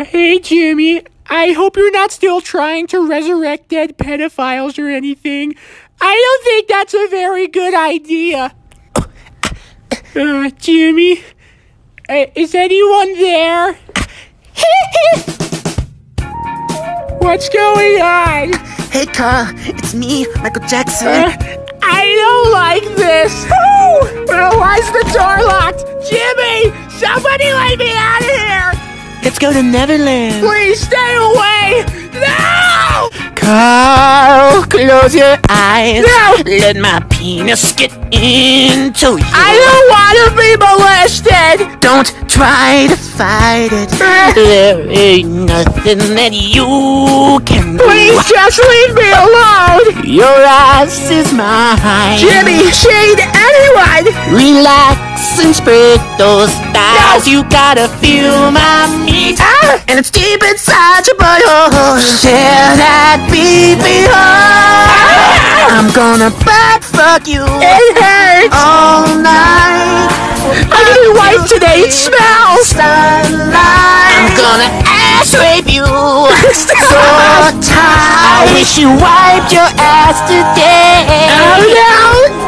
Hey, Jimmy. I hope you're not still trying to resurrect dead pedophiles or anything. I don't think that's a very good idea. Jimmy? Is anyone there? What's going on? Hey, Carl. It's me, Michael Jackson. I don't like this. Why's the door locked? Jimmy! Somebody let me out of here! Let's go to Neverland. Please stay away! No! Carl, close your eyes. No! Let my penis get into you. I don't want to be molested! Don't try to fight it. There ain't nothing that you can do. Please just leave me alone! Your ass is mine. Jimmy, shade anyone! Relax and spread those thighs. You gotta feel my meat. And it's deep inside your butthole. Tear that baby hole. I'm gonna butt fuck you It hurts! all night. I didn't wipe today, it smells! Sunlight. I'm gonna ass rape you so tight. I wish you wiped your ass today. Oh no!